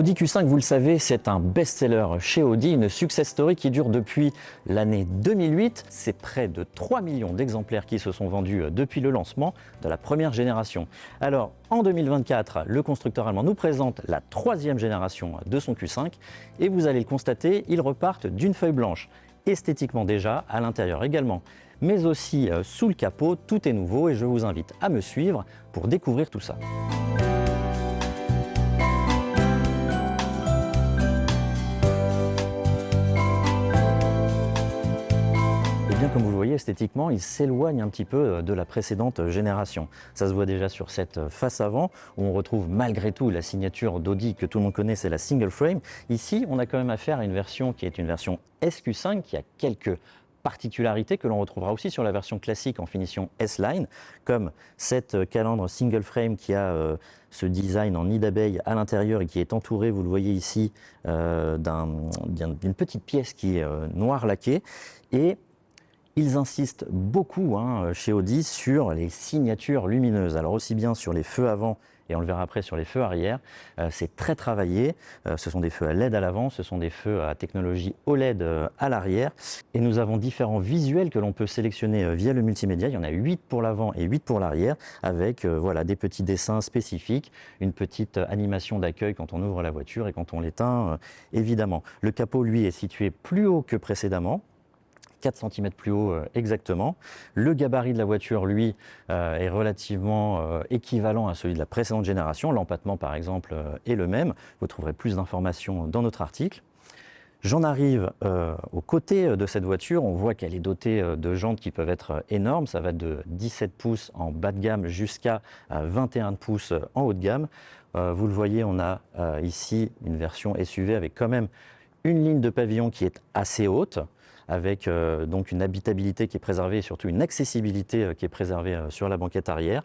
L'Audi Q5, vous le savez, c'est un best-seller chez Audi, une success story qui dure depuis l'année 2008. C'est près de 3 millions d'exemplaires qui se sont vendus depuis le lancement de la première génération. Alors, en 2024, le constructeur allemand nous présente la troisième génération de son Q5 et vous allez le constater, ils repartent d'une feuille blanche. Esthétiquement déjà, à l'intérieur également, mais aussi sous le capot, tout est nouveau et je vous invite à me suivre pour découvrir tout ça. Comme vous le voyez, esthétiquement, il s'éloigne un petit peu de la précédente génération. Ça se voit déjà sur cette face avant, où on retrouve malgré tout la signature d'Audi que tout le monde connaît, c'est la single frame. Ici, on a quand même affaire à une version qui est une version SQ5, qui a quelques particularités que l'on retrouvera aussi sur la version classique en finition S-Line, comme cette calandre single frame qui a ce design en nid d'abeille à l'intérieur et qui est entouré, vous le voyez ici, d'une petite pièce qui est noire laquée. Et ils insistent beaucoup chez Audi sur les signatures lumineuses. Alors aussi bien sur les feux avant et on le verra après sur les feux arrière, c'est très travaillé. Ce sont des feux à LED à l'avant, ce sont des feux à technologie OLED à l'arrière. Et nous avons différents visuels que l'on peut sélectionner via le multimédia. Il y en a 8 pour l'avant et 8 pour l'arrière, avec voilà, des petits dessins spécifiques, une petite animation d'accueil quand on ouvre la voiture et quand on l'éteint, évidemment. Le capot, lui, est situé plus haut que précédemment. 4 cm plus haut exactement. Le gabarit de la voiture, lui, est relativement équivalent à celui de la précédente génération. L'empattement, par exemple, est le même. Vous trouverez plus d'informations dans notre article. J'en arrive au côté de cette voiture. On voit qu'elle est dotée de jantes qui peuvent être énormes. Ça va de 17 pouces en bas de gamme jusqu'à 21 pouces en haut de gamme. Vous le voyez, on a ici une version SUV avec quand même une ligne de pavillon qui est assez haute, avec donc une habitabilité qui est préservée et surtout une accessibilité qui est préservée sur la banquette arrière.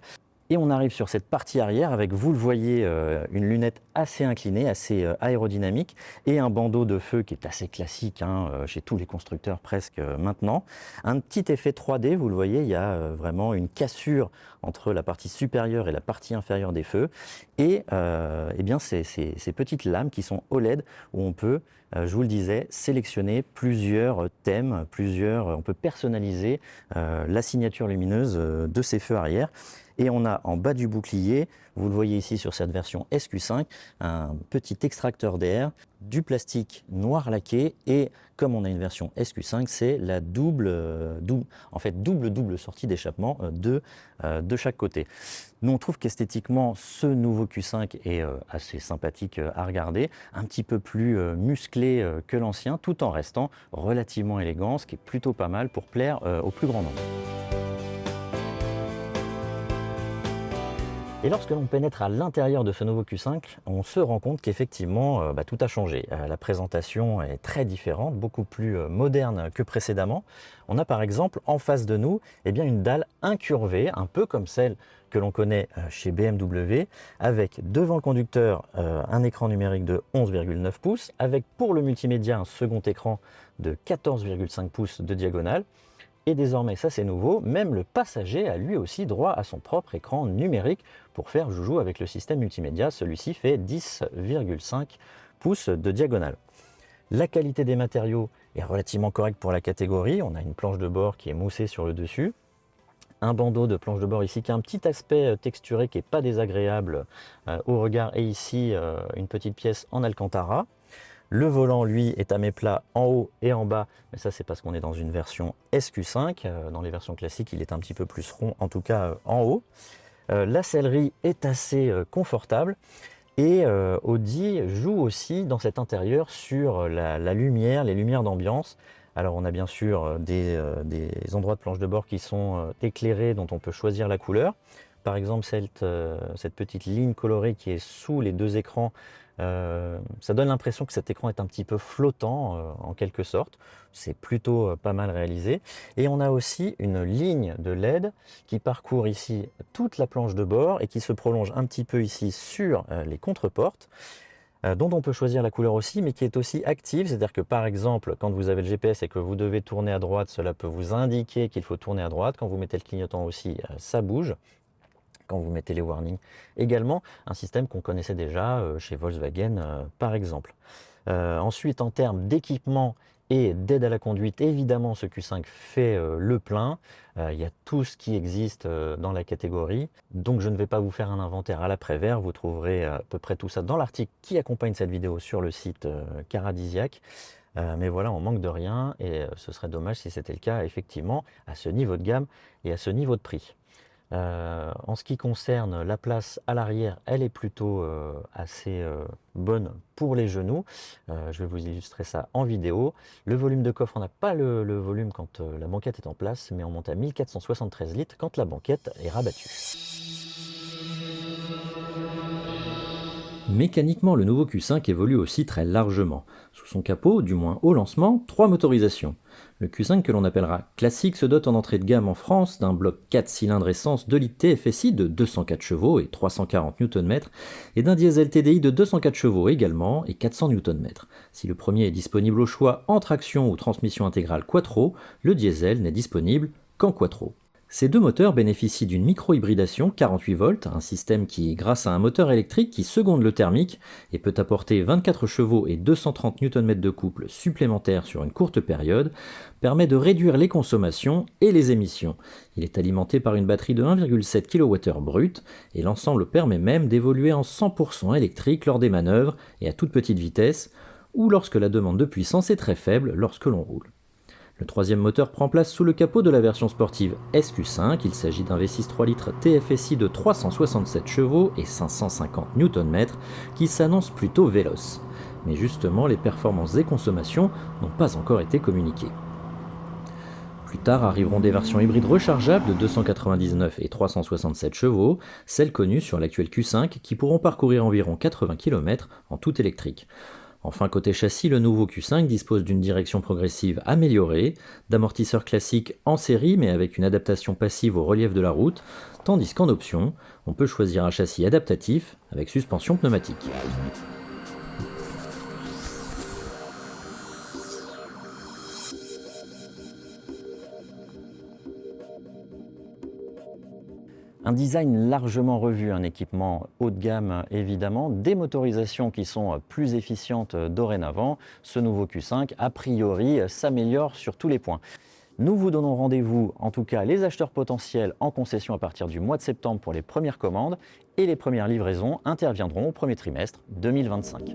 Et on arrive sur cette partie arrière avec, vous le voyez, une lunette assez inclinée, assez aérodynamique et un bandeau de feu qui est assez classique chez tous les constructeurs presque maintenant. Un petit effet 3D, vous le voyez, il y a vraiment une cassure entre la partie supérieure et la partie inférieure des feux. Et eh bien, ces petites lames qui sont OLED où on peut, je vous le disais, sélectionner plusieurs thèmes, on peut personnaliser la signature lumineuse de ces feux arrière. Et on a en bas du bouclier, vous le voyez ici sur cette version SQ5, un petit extracteur d'air, du plastique noir laqué et comme on a une version SQ5, c'est la double sortie d'échappement de chaque côté. Nous on trouve qu'esthétiquement ce nouveau Q5 est assez sympathique à regarder, un petit peu plus musclé que l'ancien tout en restant relativement élégant, ce qui est plutôt pas mal pour plaire au plus grand nombre. Et lorsque l'on pénètre à l'intérieur de ce nouveau Q5, on se rend compte qu'effectivement, tout a changé. La présentation est très différente, beaucoup plus moderne que précédemment. On a par exemple en face de nous une dalle incurvée, un peu comme celle que l'on connaît chez BMW, avec devant le conducteur un écran numérique de 11,9 pouces, avec pour le multimédia un second écran de 14,5 pouces de diagonale. Et désormais, ça c'est nouveau, même le passager a lui aussi droit à son propre écran numérique pour faire joujou avec le système multimédia. Celui-ci fait 10,5 pouces de diagonale. La qualité des matériaux est relativement correcte pour la catégorie. On a une planche de bord qui est moussée sur le dessus. Un bandeau de planche de bord ici qui a un petit aspect texturé qui n'est pas désagréable au regard. Et ici, une petite pièce en alcantara. Le volant, lui, est à méplat en haut et en bas, mais ça c'est parce qu'on est dans une version SQ5. Dans les versions classiques, il est un petit peu plus rond, en tout cas en haut. La sellerie est assez confortable et Audi joue aussi dans cet intérieur sur la lumière, les lumières d'ambiance. Alors on a bien sûr des endroits de planche de bord qui sont éclairés, dont on peut choisir la couleur. Par exemple, cette petite ligne colorée qui est sous les deux écrans, ça donne l'impression que cet écran est un petit peu flottant en quelque sorte. C'est plutôt pas mal réalisé. Et on a aussi une ligne de LED qui parcourt ici toute la planche de bord et qui se prolonge un petit peu ici sur les contreportes, dont on peut choisir la couleur aussi, mais qui est aussi active. C'est-à-dire que par exemple, quand vous avez le GPS et que vous devez tourner à droite, cela peut vous indiquer qu'il faut tourner à droite. Quand vous mettez le clignotant aussi, ça bouge. quand vous mettez les warnings. Également, un système qu'on connaissait déjà chez Volkswagen par exemple. Ensuite, en termes d'équipement et d'aide à la conduite, évidemment, ce Q5 fait le plein. Il y a tout ce qui existe dans la catégorie. Donc, je ne vais pas vous faire un inventaire à l'après-vert. Vous trouverez à peu près tout ça dans l'article qui accompagne cette vidéo sur le site Caradisiac. Mais voilà, on manque de rien et ce serait dommage si c'était le cas, effectivement, à ce niveau de gamme et à ce niveau de prix. En ce qui concerne la place à l'arrière, elle est plutôt assez bonne pour les genoux. Je vais vous illustrer ça en vidéo. Le volume de coffre, on n'a pas le volume quand la banquette est en place, mais on monte à 1473 litres quand la banquette est rabattue. Mécaniquement, le nouveau Q5 évolue aussi très largement. Sous son capot, du moins au lancement, 3 motorisations. Le Q5 que l'on appellera classique se dote en entrée de gamme en France d'un bloc 4 cylindres essence 2 litres TFSI de 204 chevaux et 340 Nm et d'un diesel TDI de 204 chevaux également et 400 Nm. Si le premier est disponible au choix en traction ou transmission intégrale quattro, le diesel n'est disponible qu'en quattro. Ces deux moteurs bénéficient d'une micro-hybridation 48 volts, un système qui, grâce à un moteur électrique qui seconde le thermique et peut apporter 24 chevaux et 230 Nm de couple supplémentaires sur une courte période, permet de réduire les consommations et les émissions. Il est alimenté par une batterie de 1,7 kWh brut et l'ensemble permet même d'évoluer en 100% électrique lors des manœuvres et à toute petite vitesse, ou lorsque la demande de puissance est très faible lorsque l'on roule. Le troisième moteur prend place sous le capot de la version sportive SQ5. Il s'agit d'un V6 3 litres TFSI de 367 chevaux et 550 Nm qui s'annonce plutôt véloce. Mais justement, les performances et consommations n'ont pas encore été communiquées. Plus tard arriveront des versions hybrides rechargeables de 299 et 367 chevaux, celles connues sur l'actuel Q5 qui pourront parcourir environ 80 km en tout électrique. Enfin, côté châssis, le nouveau Q5 dispose d'une direction progressive améliorée, d'amortisseurs classiques en série mais avec une adaptation passive au relief de la route, tandis qu'en option, on peut choisir un châssis adaptatif avec suspension pneumatique. Un design largement revu, un équipement haut de gamme évidemment, des motorisations qui sont plus efficientes dorénavant. Ce nouveau Q5, a priori, s'améliore sur tous les points. Nous vous donnons rendez-vous, en tout cas les acheteurs potentiels, en concession à partir du mois de septembre pour les premières commandes et les premières livraisons interviendront au premier trimestre 2025.